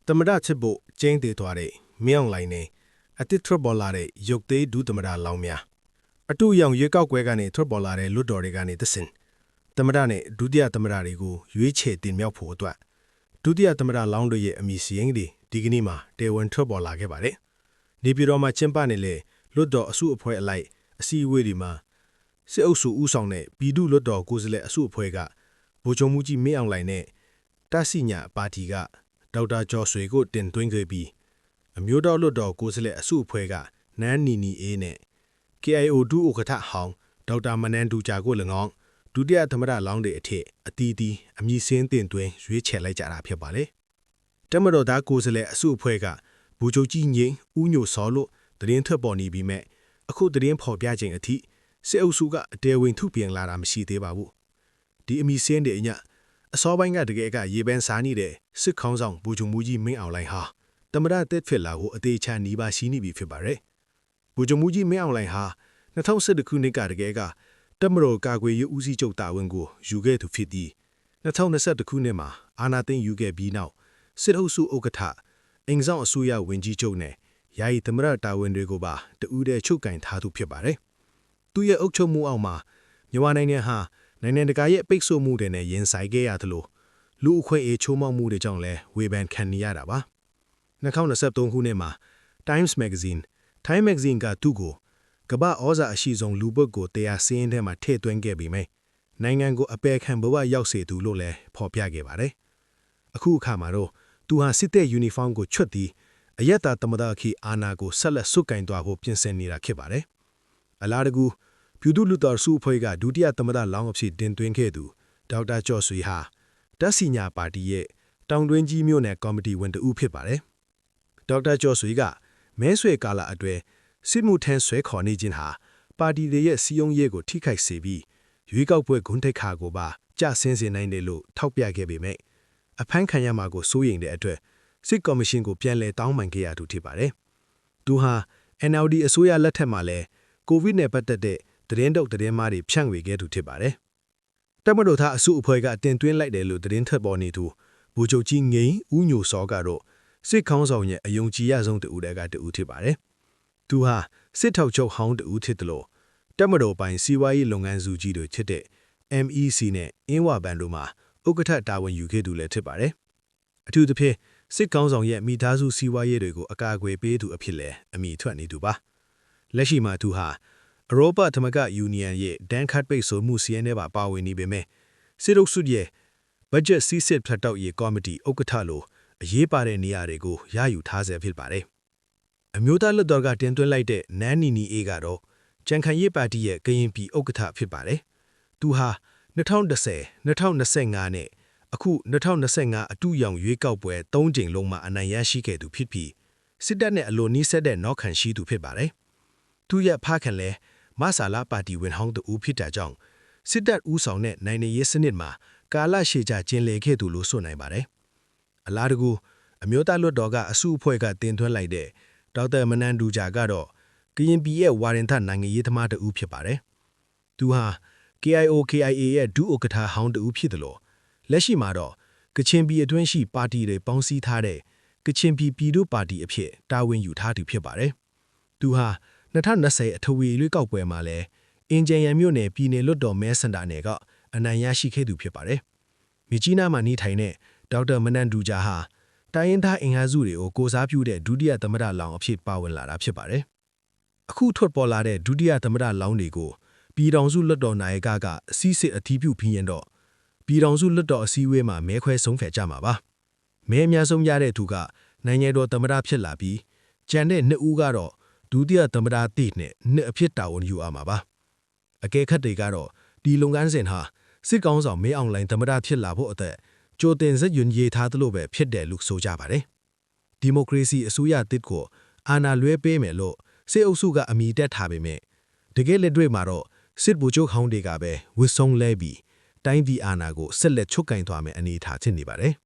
သမ္မတချစ်ဖို့ကျင်းသေးသွားတဲ့မင်းအောင်လှိုင်နဲ့အတစ်ထွက်ပေါ်လာတဲ့ရုပ်သေးဒုသမ္မတလောင်းများအတူရောင်ရွေးကောက်ပွဲကနေထွက်ပေါ်လာတဲ့လွတ်တော်တွေကနေသစင်သမ္မတနဲ့ဒုတိယသမ္မတတွေကိုရွေးချယ်တင်မြှောက်ဖို့အတွက်ဒုတိယသမ္မတလောင်းတို့ရဲ့အမည်စရင်းတွေဒီကနေ့မှာတေဝန်ထွက်ပေါ်လာခဲ့ပါတယ်။နေပြည်တော်မှာကျင်းပနေတဲ့လွတ်တော်အစုအဖွဲ့အလိုက်အစည်းအဝေးတွေမှာစစ်အုပ်စုဦးဆောင်တဲ့ပြည်သူ့လွတ်တော်ကိုယ်စားလှယ်အစုအဖွဲ့ကဗိုလ်ချုပ်မှုကြီးမင်းအောင်လှိုင်နဲ့တဆီညာပါတီကဒေါက်တာကျော်ဆွေကိုတင်သွင်းခဲ့ပြီးအမျိုးတော်လွတ်တော်ကိုယ်စားလှယ်အစုအဖွဲ့ကနန်းနီနီအေးနဲ့ KIO ဒုဥက္ကဋ္ဌဟောင်းဒေါက်တာမနန်းဒူဂျာကို၎င်းဒုတိယသမ္မတလောင်းတွေအထက်အတီးတီးအမည်စင်းတင်သွင်းရွေးချယ်လိုက်ကြတာဖြစ်ပါလေ။တမတော်သားကိုယ်စားလှယ်အစုအဖွဲ့ကဗိုလ်ချုပ်ကြီးငိမ့်ဦးညိုစောလို့သတင်းထွက်ပေါ်နေပြီးမဲ့အခုသတင်းဖော်ပြခြင်းအထိစစ်အုပ်စုကအတဲဝင်ထုပြန်လာတာမရှိသေးပါဘူး။ဒီအမည်စင်းတွေအညအစောပိုင်းကတကယ်ကရေပန်းစားနေတဲ့စစ်ခေါင်းဆောင်ဗိုလ်ချုပ်မှုကြီးမင်းအောင်လှိုင်ဟာသမ္မတတက်ဖြစ်လာကိုအသေးချာနီးပါရှိနေပြီဖြစ်ပါတယ်။ဗိုလ်ချုပ်မှုကြီးမင်းအောင်လှိုင်ဟာ2011ခုနှစ်ကတကယ်ကတမတော်ကာကွယ်ရေးဦးစီးချုပ်တာဝန်ကိုယူခဲ့သူဖြစ်ပြီး2021ခုနှစ်မှာအာဏာသိမ်းယူခဲ့ပြီးနောက်စစ်အုပ်စုဥက္ကဋ္ဌအင်ဆောင်အစိုးရဝန်ကြီးချုပ်နဲ့ယာယီသမ္မတတာဝန်တွေကိုပါတဦးတည်းချုပ်ကင်ထားသူဖြစ်ပါတယ်။သူရဲ့အုပ်ချုပ်မှုအောက်မှာမြန်မာနိုင်ငံဟာနိုင်ငံတကာရဲ့ပိတ်ဆို့မှုတွေနဲ့ရင်ဆိုင်ခဲ့ရသလိုလူအခွင့်အရေးချိုးဖောက်မှုတွေကြောင့်လည်းဝေဖန်ခံနေရတာပါ2023ခုနှစ်မှာ Time Magazine ကသူ့ကိုကမ္ဘာဩဇာအရှိဆုံးလူပုဂ္ဂိုလ်တရားစင်းထဲမှာထည့်သွင်းခဲ့ပြီးမယ်နိုင်ငံကိုအပယ်ခံဘဝရောက်စေသူလို့လည်းဖော်ပြခဲ့ပါတယ်အခုအခါမှာတော့သူဟာစစ်တဲ့ယူနီဖောင်းကိုချွတ်ပြီးအယက်တာသမ္မတခေအာဏာကိုဆက်လက်ဆုပ်ကိုင်သွားဖို့ပြင်ဆင်နေတာဖြစ်ပါတယ်အလားတကူပြည်သူ့လူတော်စုအဖွဲ့ကဒုတိယသမ္မတလောင်းအဖြစ်တင်သွင်းခဲ့သူဒေါက်တာကျော်ဆွေဟာတက်စီညာပါတီရဲ့တောင်တွင်းကြီးမြို့နယ်ကော်မတီဝင်တဦးဖြစ်ပါတယ်။ဒေါက်တာကျော်ဆွေကမဲဆွယ်ကာလအတွင်းစစ်မှုထမ်းဆွဲခေါ်နေခြင်းဟာပါတီတွေရဲ့စီယုံရေးကိုထိခိုက်စေပြီးရွေးကောက်ပွဲဂုဏ်ထိပ်ခါကိုပါကျဆင်းစေနိုင်တယ်လို့ထောက်ပြခဲ့ပေမဲ့အဖမ်းခံရမှာကိုစိုးရိမ်တဲ့အတွက်စစ်ကော်မရှင်ကိုပြန်လည်တောင်းပန်ခဲ့ရသူဖြစ်ပါတယ်။သူဟာ NLD အစိုးရလက်ထက်မှာလည်းကိုဗစ်နဲ့ပတ်သက်တဲ့သတင်းတုပ်သတင်းမှားတွေဖြန့်ဝေခဲ့သူဖြစ်ပါတယ်။တမတော်သားအစုအဖွဲ့ကတင်သွင်းလိုက်တယ်လို့သတင်းထွက်ပေါ်နေသူဗိုလ်ချုပ်ကြီးငိမ့်ဦးညိုစောကတော့စစ်ခေါင်းဆောင်ရဲ့အယုံကြည်ရဆုံးတူတဲ့ကတူဖြစ်ပါတယ်။သူဟာစစ်ထောက်ချုပ်ဟောင်းတူဖြစ်တယ်လို့တမတော်ပိုင်စီးပွားရေးလုပ်ငန်းစုကြီးတွေဖြစ်တဲ့ MEC နဲ့အင်းဝဘန်တို့မှာဥက္ကဋ္ဌတာဝန်ယူခဲ့သူလည်းဖြစ်ပါတယ်။အထူးသဖြင့်စစ်ခေါင်းဆောင်ရဲ့မိသားစုစီးပွားရေးတွေကိုအကာအကွယ်ပေးသူအဖြစ်လည်းအမည်ထွက်နေသူပါ။လက်ရှိမှာသူဟာဥရောပသမဂ္ဂယူနီယံရဲ့ဒန်ခတ်ပိတ်ဆိုမှုစီးရင်ထဲမှာပါဝင်နေပေမဲ့စစ်အုပ်စုရဲ့ဘတ်ဂျက်စီးစစ်ဖတ်တောက်ရေးကော်မတီဥက္ကဋ္ဌလိုအရေးပါတဲ့နေရာတွေကိုရယူထားဆဲဖြစ်ပါတယ်။အမျိုးသားလွှတ်တော်ကတင်သွင်းလိုက်တဲ့နန်းနီနီအေးကတော့ကြံခိုင်ရေးပါတီရဲ့ကရင်ပြည်ဥက္ကဋ္ဌဖြစ်ပါတယ်။သူဟာ2010 2025နဲ့အခု2025အတူရောင်ရွေးကောက်ပွဲ3ကြိမ်လုံးမှာအနိုင်ရရှိခဲ့သူဖြစ်ပြီးစစ်တပ်နဲ့အလိုနီးစပ်တဲ့နောက်ခံရှိသူဖြစ်ပါတယ်။သူရဲ့ဖခင်လည်းမဆာလာပါတီဝင်ဟောင်းတူဖြစ်တာကြောင့်စစ်တပ်ဦးဆောင်တဲ့နိုင်ငံရေးစနစ်မှာကာလရှည်ကြာကျင်းလည်ခဲ့သူလို့ဆိုနိုင်ပါတယ်။အလားတကူအမျိုးသားလွှတ်တော်ကအစုအဖွဲ့ကတင်သွင်းလိုက်တဲ့ဒေါက်တာမနန်းဒူဂျာကတော့ကရင်ပြည်ရဲ့ဝါရင်ထနိုင်ငံရေးသမားတူဖြစ်ပါတယ်။သူဟာ KIA ရဲ့ဒုဥက္ကဋ္ဌဟောင်းတူဖြစ်တယ်လို့လက်ရှိမှာတော့ကချင်ပြည်အတွင်းရှိပါတီတွေပေါင်းစည်းထားတဲ့ကချင်ပြည်သူ့ပါတီအဖြစ်တာဝန်ယူထားသူဖြစ်ပါတယ်။သူဟာ2020အထွေရွေးကောက်ပွဲမှာလည်းအင်ဂျင်ရန်မြို့နယ်ပြည်နယ်လွှတ်တော်မဲစင်တာနယ်ကအနိုင်ရရှိခဲ့သူဖြစ်ပါတယ်။မြကြီးနားမှာနေထိုင်တဲ့ဒေါက်တာမနန်းဒူဂျာဟာတိုင်းရင်းသားအင်အားစုတွေကိုကိုစားပြုတဲ့ဒုတိယသမ္မတလောင်းအဖြစ်ပါဝင်လာတာဖြစ်ပါတယ်။အခုထွက်ပေါ်လာတဲ့ဒုတိယသမ္မတလောင်းတွေကိုပြည်ထောင်စုလွှတ်တော်နိုင်ကအစည်းစစ်အထီးပြုပြီးရင်တော့ပြည်ထောင်စုလွှတ်တော်အစည်းအဝေးမှာမဲခွဲဆုံးဖြတ်ကြမှာပါ။မဲအများဆုံးရတဲ့သူကနိုင်ငံတော်သမ္မတဖြစ်လာပြီးကျန်တဲ့နှစ်ဦးကတော့ဒုတိယသမ္မတတိနဲ့နှစ်အဖြစ်တာဝန်ယူရမှာပါ။အကဲခတ်တွေကတော့ဒီလုပ်ငန်းစဉ်ဟာစစ်ကောင်ဆောင်မင်းအောင်လှိုင်သမ္မတဖြစ်လာဖို့အတွက်ကြိုတင်စက်ရွန်ရေးထားသလိုပဲဖြစ်တယ်လို့ဆိုကြပါတယ်။ဒီမိုကရေစီအစိုးရတစ်ကိုအာဏာလွှဲပေးမယ်လို့စစ်အုပ်စုကအမိတက်ထားပေမဲ့တကယ်လက်တွေ့မှာတော့စစ်ဗိုလ်ချုပ်ဟောင်းတွေကပဲဝစ်ဆုံးလဲပြီးတိုင်းပြည်အာဏာကိုဆက်လက်ချုပ်ကင်သွားမယ်အနေအထားဖြစ်နေပါတယ်။